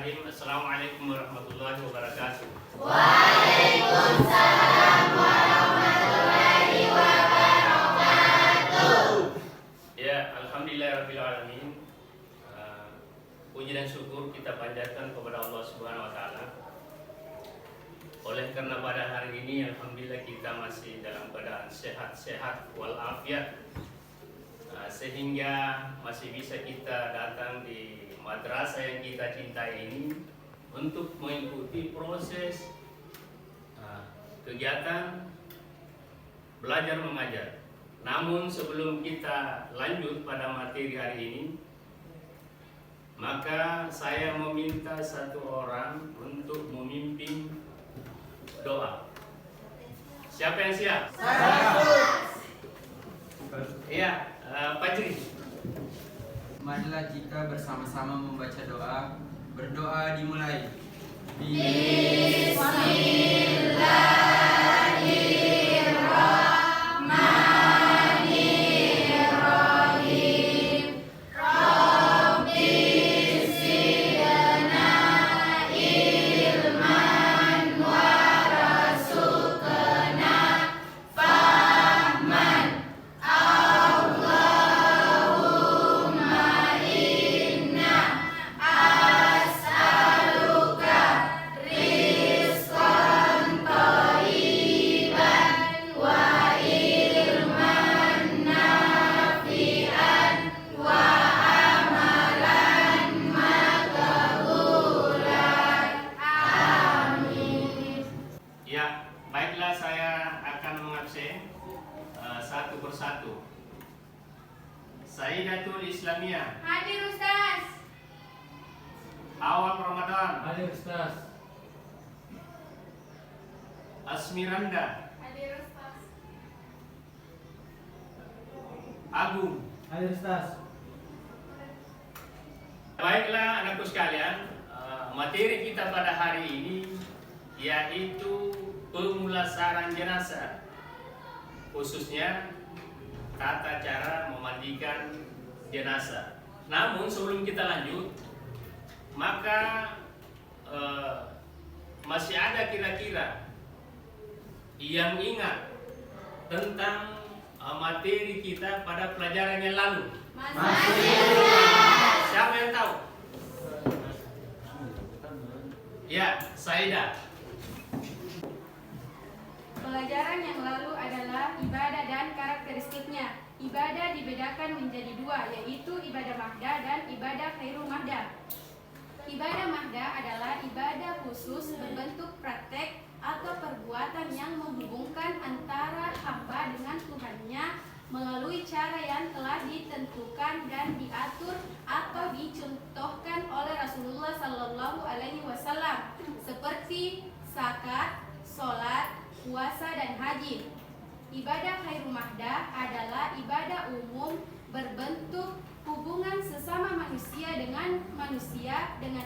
Bismillahirrahmanirrahim. Assalamualaikum warahmatullahi wabarakatuh. Waalaikumsalam warahmatullahi wabarakatuh. Ya, alhamdulillahirrahmanirrahim. Puji dan syukur kita panjatkan kepada Allah Subhanahu wa taala. Oleh karena pada hari ini alhamdulillah kita masih dalam keadaan sehat-sehat walafiat, sehingga masih bisa kita datang di madrasah yang kita cintai ini untuk mengikuti proses kegiatan belajar mengajar. Namun sebelum kita lanjut pada materi hari ini, maka saya meminta satu orang untuk memimpin doa. Siapa yang siap? Iya, Fajri. Marilah kita bersama-sama membaca doa. Berdoa dimulai. Bismillahirrahmanirrahim. Rabbi zidna ilman warzuqna fahman. Allahumma inna as'aluka rizqan thayyiban wa ilman nafi'an wa amalan maqbulan. Amin. Ya, baiklah, saya akan mengabsen satu persatu. Sayyidatul Islamiyah, Hadir Ustaz. Awal Ramadan, Hadir Ustaz. Asmiranda, Hadir Ustaz. Agung. Hadir Ustaz. Baiklah anakku sekalian, materi kita pada hari ini yaitu pemulasaran jenazah, khususnya tata cara memandikan jenazah. Namun sebelum kita lanjut, maka masih ada kira-kira yang ingat tentang materi kita pada pelajaran yang lalu. Siapa yang tahu? Ya, Saida. Pelajaran yang lalu adalah ibadah dan karakteristiknya. Ibadah dibedakan menjadi dua, yaitu ibadah mahda dan ibadah khairu mahda. Ibadah mahda adalah ibadah khusus berbentuk praktek atau perbuatan yang menghubungkan antara hamba dengan Tuhannya melalui cara yang telah ditentukan dan diatur atau dicontohkan oleh Rasulullah Sallallahu Alaihi Wasallam, seperti zakat, sholat, puasa, dan haji. Ibadah khairu mahda adalah ibadah umum berbentuk hubungan sesama manusia dengan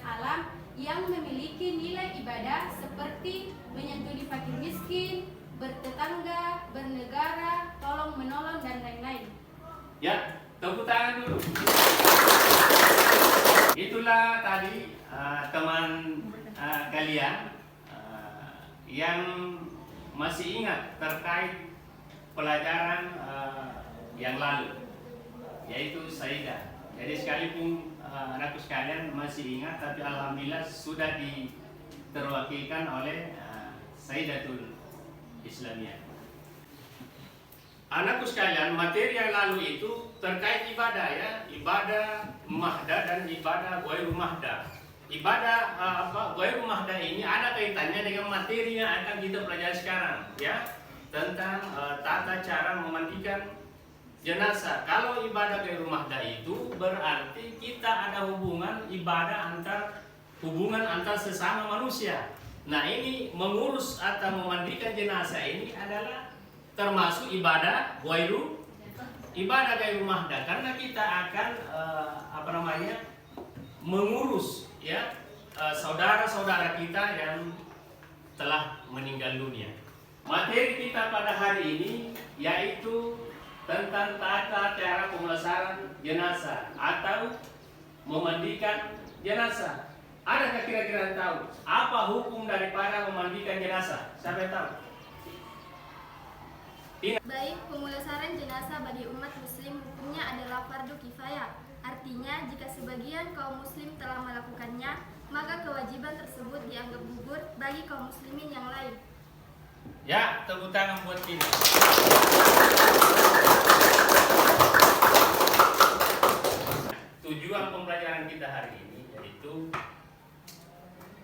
alam yang memiliki nilai ibadah seperti menyantuni fakir miskin, bertetangga, bernegara, tolong menolong, dan lain-lain. Ya, tepuk tangan dulu. Itulah tadi teman kalian yang masih ingat terkait pelajaran yang lalu, yaitu Saida. Jadi sekalipun anakku sekalian masih ingat, tapi alhamdulillah sudah terwakilkan oleh Saidatul Islamiyah. Anakku sekalian, materi yang lalu itu terkait ibadah, ya, ibadah mahda dan ibadah ghairu mahda. Ibadah ghairu mahda ini ada kaitannya dengan materi yang akan kita pelajari sekarang, ya, tentang tata cara memandikan jenazah. Kalau ibadah ghairu mahda itu berarti kita ada hubungan antar sesama manusia. Nah, ini mengurus atau memandikan jenazah ini adalah termasuk ibadah ghairu mahda, karena kita akan mengurus, ya, saudara-saudara kita yang telah meninggal dunia. Materi kita pada hari ini yaitu tentang tata cara pemulasaran jenazah atau memandikan jenazah. Adakah kira-kira yang tahu apa hukum daripada memandikan jenazah? Siapa yang tahu? Baik, pemulasaran jenazah bagi umat muslim hukumnya adalah fardu kifayah. Artinya, jika sebagian kaum muslim telah melakukannya, maka kewajiban tersebut dianggap gugur bagi kaum muslimin yang lain. Ya, tepuk tangan buat kita. Tujuan pembelajaran kita hari ini yaitu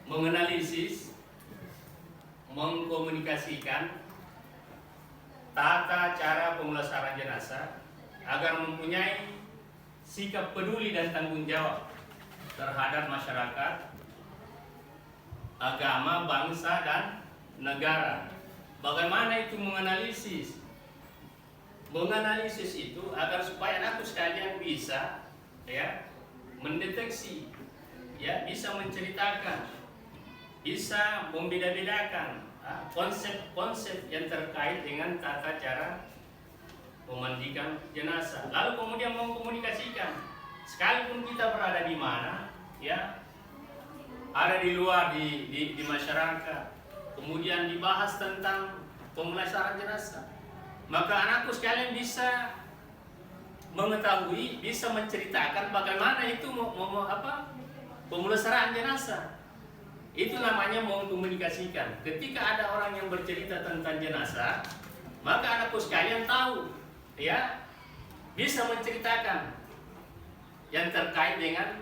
menganalisis, mengkomunikasikan tata cara pemulasaran jenazah agar mempunyai sikap peduli dan tanggung jawab terhadap masyarakat, agama, bangsa, dan negara. Bagaimana itu menganalisis? Menganalisis itu agar supaya anak sekalian bisa mendeteksi, bisa menceritakan, bisa membeda-bedakan konsep-konsep yang terkait dengan tata cara memandikan jenazah. Lalu kemudian mengkomunikasikan, sekalipun kita berada di mana, ada di luar di masyarakat, kemudian dibahas tentang pemulasaran jenazah, maka anakku sekalian bisa mengetahui, bisa menceritakan bagaimana itu pemulasaran jenazah. Itu namanya mengkomunikasikan. Ketika ada orang yang bercerita tentang jenazah, maka anakku sekalian tahu, bisa menceritakan yang terkait dengan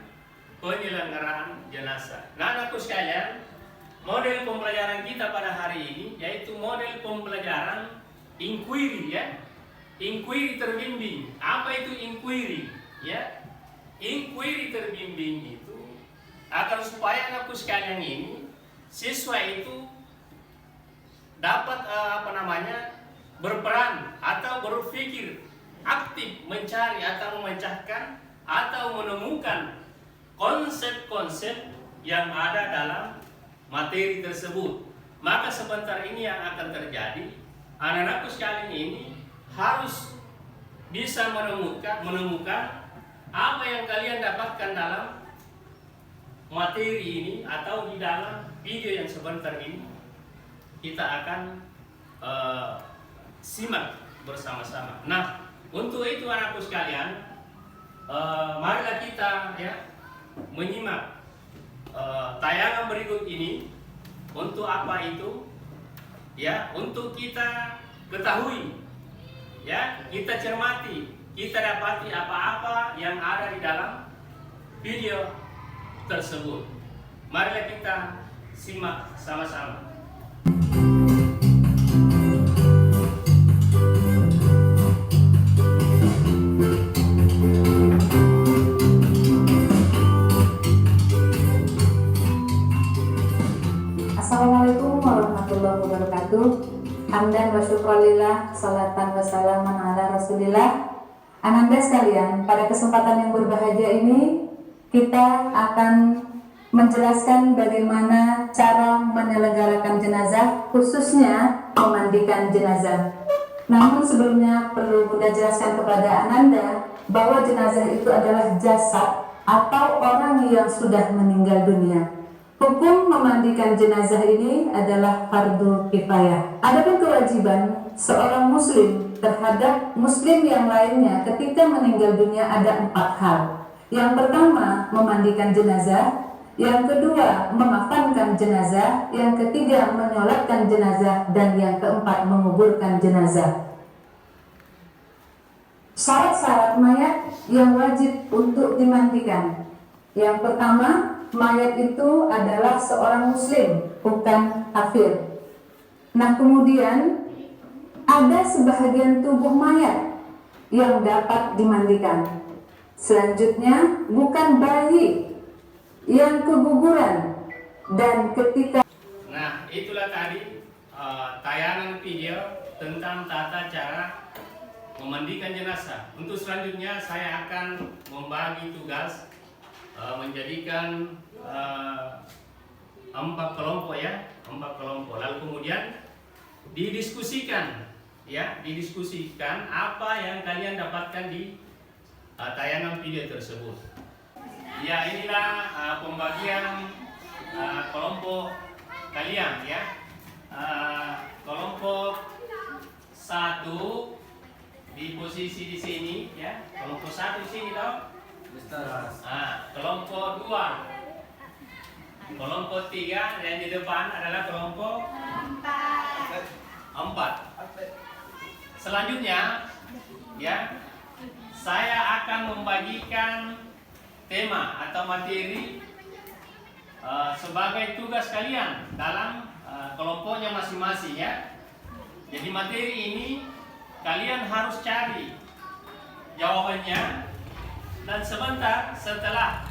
penyelenggaraan jenazah. Nah, anakku sekalian, model pembelajaran kita pada hari ini yaitu model pembelajaran inquiry, inquiry terbimbing. Apa itu inquiry? Inquiry terbimbing itu agar supaya anakku sekalian ini, siswa itu dapat berperan atau berpikir aktif mencari atau memecahkan atau menemukan konsep-konsep yang ada dalam materi tersebut. Maka sebentar ini yang akan terjadi, anak-anakku sekalian ini harus bisa menemukan apa yang kalian dapatkan dalam materi ini atau di dalam video yang sebentar ini kita akan simak bersama-sama. Nah, untuk itu anakku sekalian, marilah kita menyimak tayangan berikut ini. Untuk apa itu? Untuk kita ketahui, kita cermati, kita dapati apa-apa yang ada di dalam video tersebut. Marilah kita simak sama-sama. Assalamualaikum warahmatullahi wabarakatuh. Hamdan wa syukralillah, salatan wa salaman ala rasulillah. Ananda sekalian, pada kesempatan yang berbahagia ini kita akan menjelaskan bagaimana cara menyelenggarakan jenazah, khususnya memandikan jenazah. Namun sebelumnya perlu Bunda jelaskan kepada Ananda bahwa jenazah itu adalah jasad atau orang yang sudah meninggal dunia. Hukum memandikan jenazah ini adalah fardu kifayah. Adapun kewajiban seorang muslim terhadap muslim yang lainnya ketika meninggal dunia ada 4 hal. Yang pertama, memandikan jenazah. Yang kedua, memakamkan jenazah. Yang ketiga, menyolatkan jenazah. Dan yang keempat, menguburkan jenazah. Syarat-syarat mayat yang wajib untuk dimandikan. Yang pertama, mayat itu adalah seorang muslim, bukan kafir. Nah, kemudian ada sebahagian tubuh mayat yang dapat dimandikan. Selanjutnya, bukan bayi yang keguguran. Dan ketika itulah tadi tayangan video tentang tata cara memandikan jenazah. Untuk selanjutnya saya akan membagi tugas menjadikan 4 kelompok 4 kelompok. Lalu kemudian didiskusikan apa yang kalian dapatkan di tayangan video tersebut. Inilah pembagian kelompok kalian ya. Kelompok 1 di posisi di sini ya. Kelompok 1 di sini toh. Kelompok 2. Kelompok 3 yang di depan adalah kelompok 4. Selanjutnya ya, saya akan membagikan tema atau materi sebagai tugas kalian dalam kelompoknya masing-masing ya. Jadi materi ini kalian harus cari jawabannya, dan sebentar setelah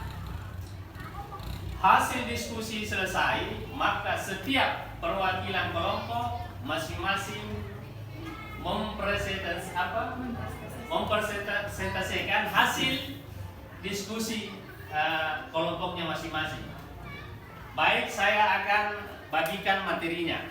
hasil diskusi selesai, maka setiap perwakilan kelompok masing-masing mempresentasikan hasil diskusi kelompoknya masing-masing. Baik, saya akan bagikan materinya.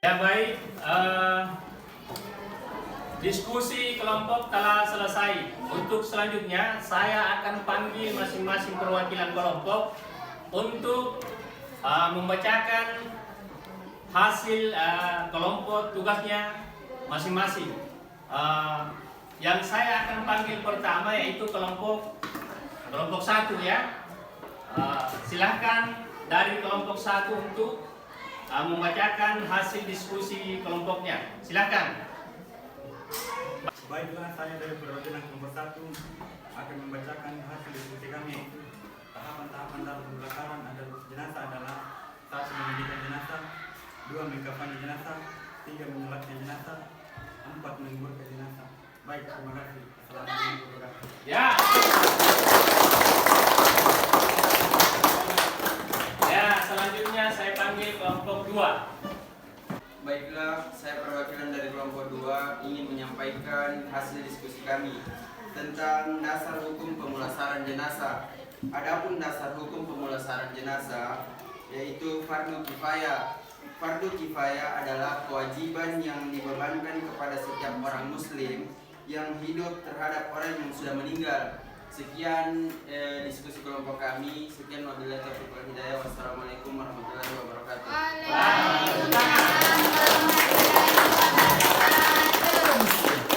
Ya baik, diskusi kelompok telah selesai. Untuk selanjutnya saya akan panggil masing-masing perwakilan kelompok untuk membacakan hasil kelompok tugasnya masing-masing. Yang saya akan panggil pertama yaitu kelompok 1 ya. Silahkan dari kelompok 1 untuk membacakan hasil diskusi kelompoknya. Silakan. Baiklah, saya dari perwakilan kelompok 1 akan membacakan hasil diskusi kami. Tahapan-tahapan dalam pembelajaran jenazah adalah: 1. Memandikan jenazah, 2. mengkafani jenazah, 3. menyolatkan jenazah, 4. menguburkan jenazah. Baik, terima kasih. Assalamualaikum warahmatullahi wabarakatuh. Ya. Ya, selanjutnya saya panggil kelompok 2. Baiklah, saya perwakilan dari kelompok 2 ingin menyampaikan hasil diskusi kami tentang dasar hukum pemulasaran jenazah. Adapun dasar hukum pemulasaran jenazah yaitu fardu kifayah. Fardu kifayah adalah kewajiban yang dibebankan kepada setiap orang muslim yang hidup terhadap orang yang sudah meninggal. Sekian diskusi kelompok kami. Sekian, wabillahi taufiq wal hidayah. Wassalamualaikum warahmatullahi wabarakatuh.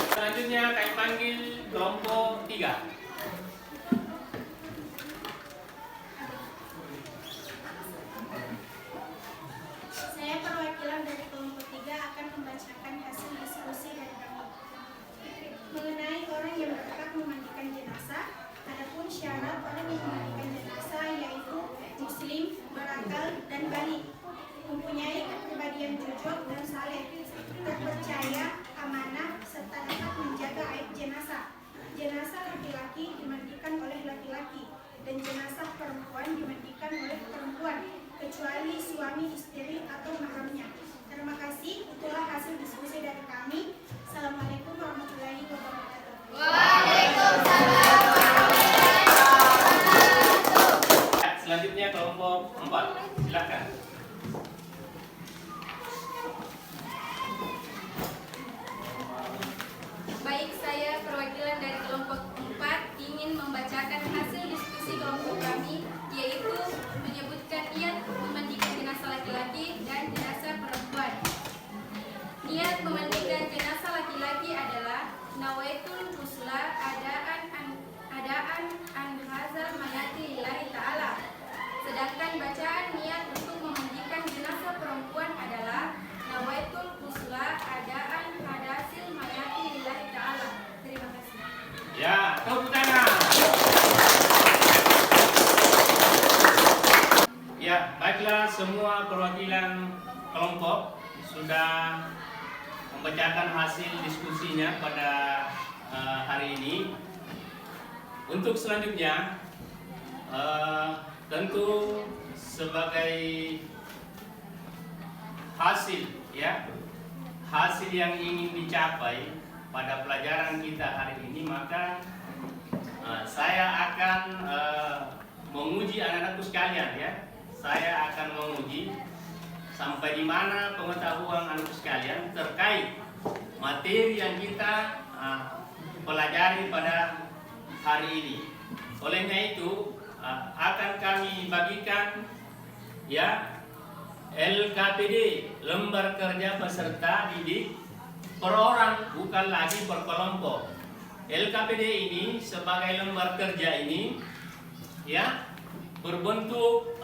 Selanjutnya kami panggil kelompok 3. Saya perwakilan dari kelompok 3 akan membacakan hasil diskusi dari kami mengenai orang yang berhak memandikan jenazah. Adapun syarat orang yang memandikan jenazah yaitu muslim, berakal, dan balik, mempunyai kepribadian jujur dan saleh, terpercaya, amanah, serta dapat menjaga aib jenazah. Jenazah laki-laki dimandikan oleh laki-laki dan jenazah perempuan dimandikan oleh perempuan, kecuali suami, istri, atau mahramnya. Terima kasih. Itulah hasil diskusi dari kami. Assalamualaikum warahmatullahi wabarakatuh. Waalaikumsalam. Selanjutnya kelompok 4. Silakan. Baik, saya perwakilan dari kelompok 4 ingin membacakan hasil diskusi kelompok kami, yaitu menyebutkan niat memandikan jenazah laki-laki dan jenazah perempuan. Niat memandikan jenazah laki-laki adalah nawaitul husla adaan an hazal mayati lillahi ta'ala. Sedangkan bacaan niat untuk memandikan jenazah perempuan adalah nawaitul husla adaan hadasil mayati lillahi ta'ala. Terima kasih. Ya, tepuk tangan. Ya, Ya, baiklah, semua perwakilan kelompok sudah membacakan hasil diskusinya pada hari ini. Untuk selanjutnya, tentu sebagai hasil yang ingin dicapai pada pelajaran kita hari ini, maka saya akan menguji anak-anakku sekalian ya. Saya akan menguji sampai di mana pengetahuan anakku sekalian terkait materi yang kita pelajari pada hari ini. Olehnya itu akan kami bagikan ya LKPD, lembar kerja peserta didik per orang, bukan lagi per kelompok. LKPD ini sebagai lembar kerja ini ya berbentuk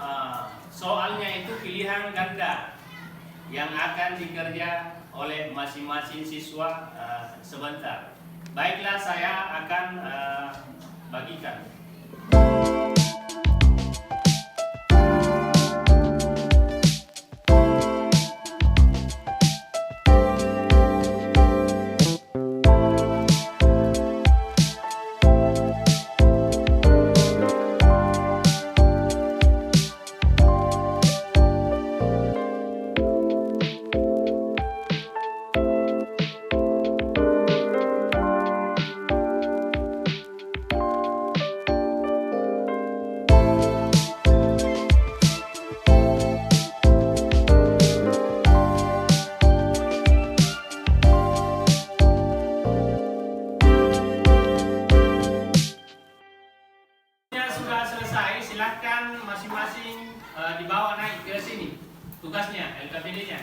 soalnya itu pilihan ganda yang akan dikerja oleh masing-masing siswa sebentar. Baiklah, saya akan bagikan. Sudah selesai, silakan masing-masing dibawa naik ke sini tugasnya, LKPD-nya.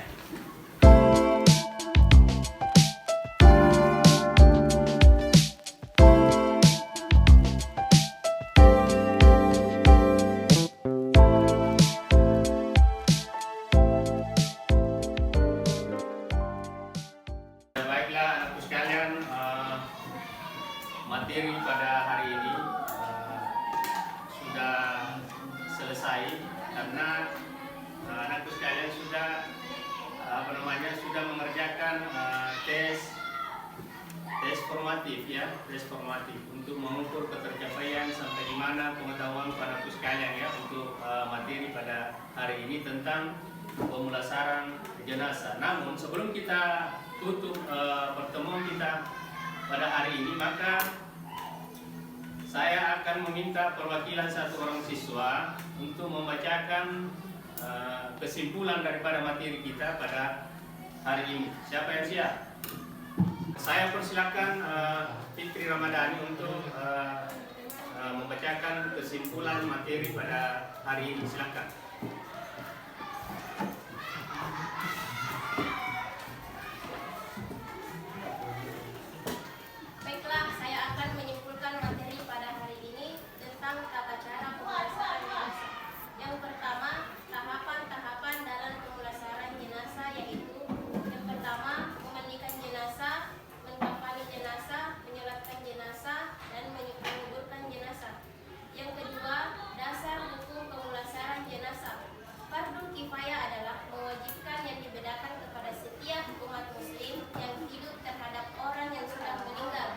Baiklah anakku sekalian, materi pada hari ini sudah selesai karena anakku sekalian sudah sudah mengerjakan tes formatif ya, tes formatif untuk mengukur ketercapaian sampai di mana pengetahuan anakku sekalian ya untuk materi pada hari ini tentang pemulasaran jenazah. Namun sebelum kita tutup pertemuan kita pada hari ini, maka saya akan meminta perwakilan satu orang siswa untuk membacakan kesimpulan daripada materi kita pada hari ini. Siapa yang siap? Saya persilakan Fikri Ramadhani untuk membacakan kesimpulan materi pada hari ini. Silakan. Baiklah, saya akan menyimpulkan materi pada hari ini tentang tata cara pemulasaran jenazah. Yang pertama, tahapan-tahapan dalam pemulasaran jenazah, yaitu yang pertama, memandikan jenazah, mengkafani jenazah, menyolatkan jenazah, dan menguburkan jenazah. Yang kedua, dasar hukum pemulasaran jenazah. Fardu kifayah adalah mewajibkan yang dibedakan kepada setiap umat muslim yang hidup terhadap orang yang sudah meninggal.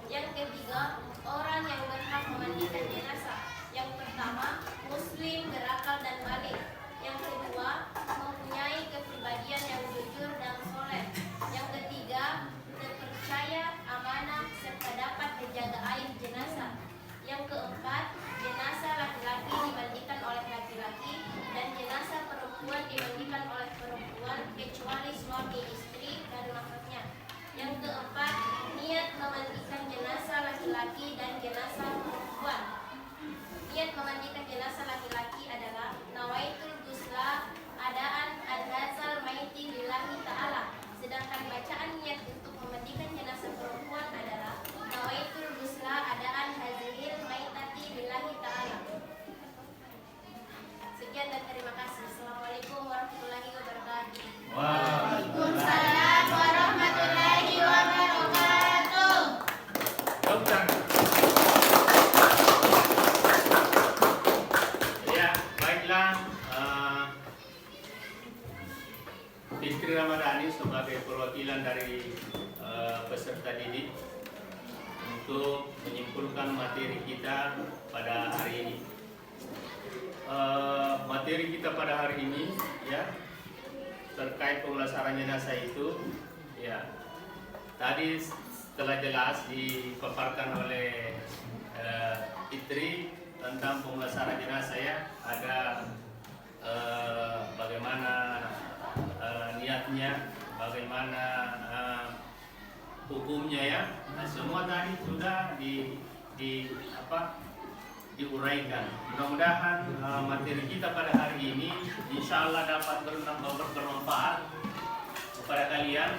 Yang ketiga, orang yang berhak memandikan jenazah. Yang pertama, muslim berakal dan balik. Yang kedua, mempunyai kepribadian yang jujur dan soleh. Yang ketiga, terpercaya, amanah, serta dapat menjaga aib jenazah. Yang keempat, jenazah laki-laki dimandikan oleh laki-laki dan jenazah perempuan dimandikan oleh perempuan kecuali suami istri dan mahramnya. Yang keempat, niat memandikan jenazah laki-laki dan jenazah perempuan. Niat memandikan jenazah laki-laki adalah nawaitul ghusla adaan al-ghazal maiti lillahi ta'ala. Sedangkan bacaan niat untuk memandikan jenazah perempuan adalah nawaitul ghusla adaan hazil maitati lillahi ta'ala. Sekian dan terima kasih. Assalamualaikum warahmatullahi wabarakatuh. Waalaikumsalam warahmatullahi wabarakatuh. Dokter. Ya, baiklah Fitri Ramadhani sebagai perwakilan dari peserta didik untuk menyimpulkan materi kita pada hari ini. Materi kita pada hari ini ya terkait pemulasaran jenazah itu ya tadi telah jelas dipaparkan oleh Fitri tentang pemulasaran jenazah ya, ada bagaimana niatnya, bagaimana hukumnya ya. Nah, semua tadi sudah diuraikan. Mudah-mudahan materi kita pada hari ini insya Allah dapat bermanfaat kepada kalian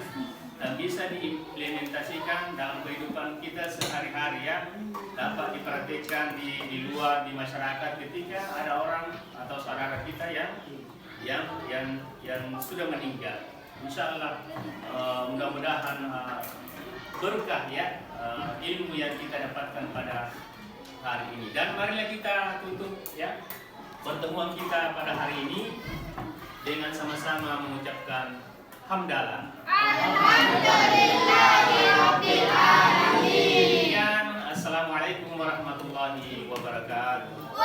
dan bisa diimplementasikan dalam kehidupan kita sehari-hari ya, dapat diperhatikan di luar, di masyarakat ketika ada orang atau saudara kita yang sudah meninggal. Insya Allah mudah-mudahan berkah ya ilmu yang kita dapatkan pada hari ini. Dan marilah kita tutup ya pertemuan kita pada hari ini dengan sama-sama mengucapkan hamdalah. Alhamdulillahirabbil alamin. Assalamualaikum warahmatullahi wabarakatuh.